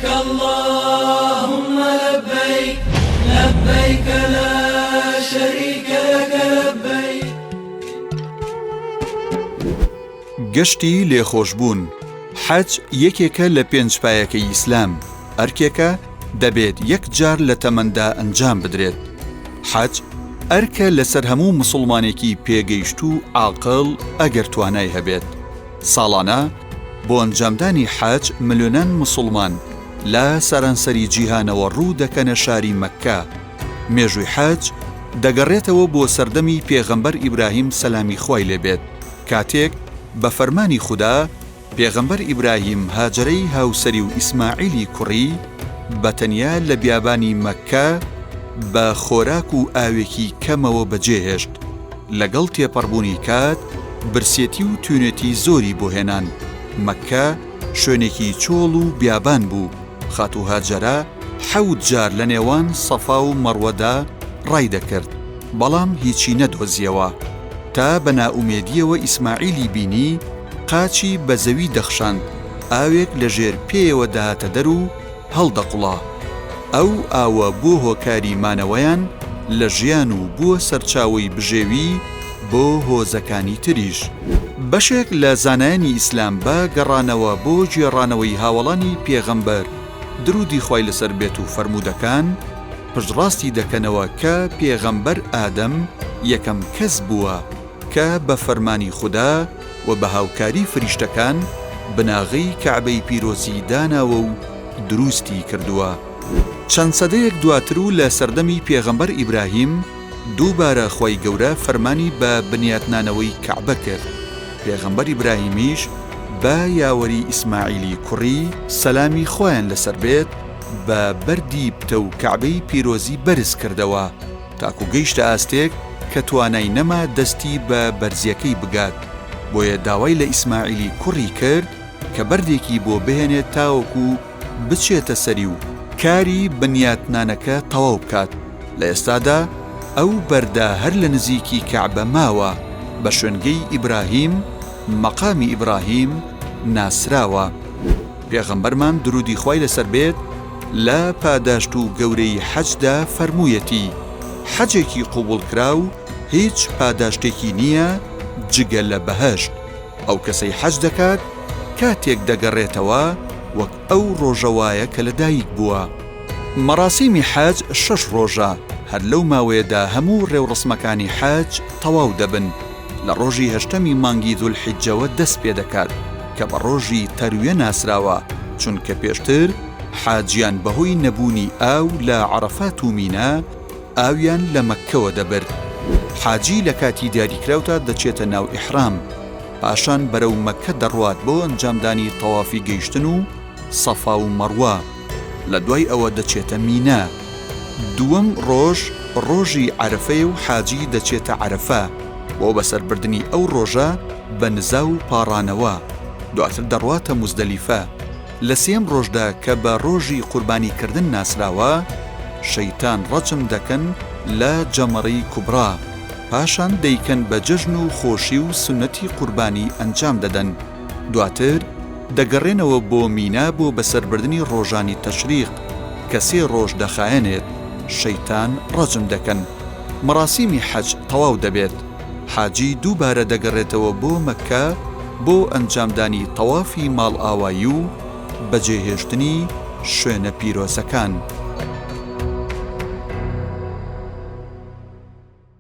لبيك اللهم لبيك لبيك لا شريك لك لبيك. گەشتی لێخۆشبوون. حەج یەکێکە لە پێنجپایەکەی ئیسلام. ئەرکێکە دەبێت یەک جار لە تەمەندا ئەنجام بدرێت. حەج ئەرکە لەسەر هەموو مسڵمانێکی پێگەیشت و عاقڵ ئەگەر توانای هەبێت. ساڵانە بۆ ئەنجامدانی حەج ملیۆنان مسڵمان لە سەرانسەری جیهانەوە ڕوو دەکەنە شاری مەککە. مێژووی حەج دەگەڕێتەوە بۆ سەردەمی پێغەمبەر ئیبراهیم سەلامی خوای لێبێت، کاتێک بە فەرمانی خودا پێغەمبەر ئیبراهیم هاجرەی هاوسەری و ئیسماعیلی کوڕی بەتەنیا لە بیابانی مەککە بە خۆراک و ئاوێکی کەمەوە بەجێهێشت. لەگەڵ تێپەڕبوونی کات برسێتی و توێنێتی زۆری بۆ هێنان. مەککە شوێنێکی چۆڵ و بیابان بوو. خات و هاجەرە 7 جار لە نێوان سەفا و مەڕوەدا ڕای دەکرد، بەڵام هیچی نەدۆزیەوە تا بە نائومێدیەوە ئیسماعیلی بینی قاچی بە زەوی دەخشاند، ئاوێک لە ژێر پێیەوە داهاتە دەر و هەڵدەقوڵا. ئەو ئاوە بۆ هۆکاری مانەوەیان لە ژیان و بووە سەرچاوەی بژێوی بۆ هۆزەکانی تریش. بەشێک لە زانایانی ئیسلام بە گەڕانەوە بۆ گێڕانەوەی هاوڵانی پێغەمبەر درودی خوای لەسەر بێت و فەرموودەکان پشتڕاستی دەکەنەوە کە پێغەمبەر ئادەم یەکەم کەس بووە کە بە فەرمانی خودا و بە هاوکاری فریشتەکان بناغی کەعبەی پیرۆزی داناوە و دروستی کردووە. چەند سەدەیەک دواتر و لە سەردەمی پێغەمبەر ئیبراهیم دووبارە خوای گەورە فەرمانی بە بنیاتنانەوەی کەعبە کرد. پێغەمبەر ئیبراهیمیش بە یاوەری ئیسماعیلی کوڕی سەلامی خۆیان لەسەر بێت بە بەردی پتە و کەعبەی پیرۆزی بەرز کردەوە، تاکو گەیشتە ئاستێک کە توانای نەما دەستی بە بەرزیەکەی بگات. بۆیە داوای لە ئیسماعیلی کوڕی کرد کە بەردێکی بۆ بهێنێت تاوەکو بچێتە سەری و کاری بنیاتنانەکە تەواو بکات. لە ئێستادا ئەو بەردە هەر لە نزیکی کەعبە ماوە، بە شوێنگەی ئیبراهیم مەقامی ئیبراهیم ناسراوە. پێغەمبەرمان درودی خوای لەسەر بێت لە پاداشت و گەورەی حەجدا فەرموویەتی حەجێکی قوبوڵ و هیچ پاداشتێکی نییە جگە لە بەهەشت. ئەو کەسەی حەج دەکات کاتێک دەگەڕێتەوە وەک ئەو ڕۆژە وایە کە لەدایک بووە. مەراسیمی حەج 6 ڕۆژە، هەر لەو ماوەیەدا هەموو ڕێوڕسمەکانی حەج تەواو دەبن. لە ڕۆژی 8ەمی مانگی دوولحیجەوە دەست پێ دەکات کە بە ڕۆژی تەرویە ناسراوە، چونکە پێشتر حاجیان بەهۆی نەبوونی ئاو لە عەرەفات و مینا ئاویان لە مەککەوە دەبرد. حاجی لە کاتی دیاریکراوتا دەچێتە ناو ئیحرام، پاشان بەرەو مەککە دەڕوات بۆ ئەنجامدانی تەوافی گەیشتن و سەفا و مەڕوا. لە دوای ئەوە دەچێتە مینا. دووەم ڕۆژ ڕۆژی عەرەفەیە و حاجی دەچێتە عەرەفە بۆ بەسەربردنی ئەو ڕۆژە بە نزا و پاڕانەوە. دواتر دەڕواتە موزدەلیفە. لە سێم ڕۆژدا کە بە ڕۆژی قوربانیکردن ناسراوە، شەیتان ڕەچم دەکەن لە جەمەڕی کوبرا، پاشان دەیکەن بە جەژن و خۆشی و سنەتی قوربانی ئەنجام دەدەن. دواتر دەگەڕێنەوە بۆ مینا بۆ بەسەربردنی ڕۆژانی تەشریق کە 3 ڕۆژ دەخایەنێت. شەیتان ڕەجم دەکەن. مەراسیمی حەج تەواو دەبێت. حاجی دووبارە دەگەڕێتەوە بۆ مەککە بۆ ئەنجامدانی تەوافی ماڵ ئاوایی و بەجێهێشتنی شوێنە پیرۆزەکان.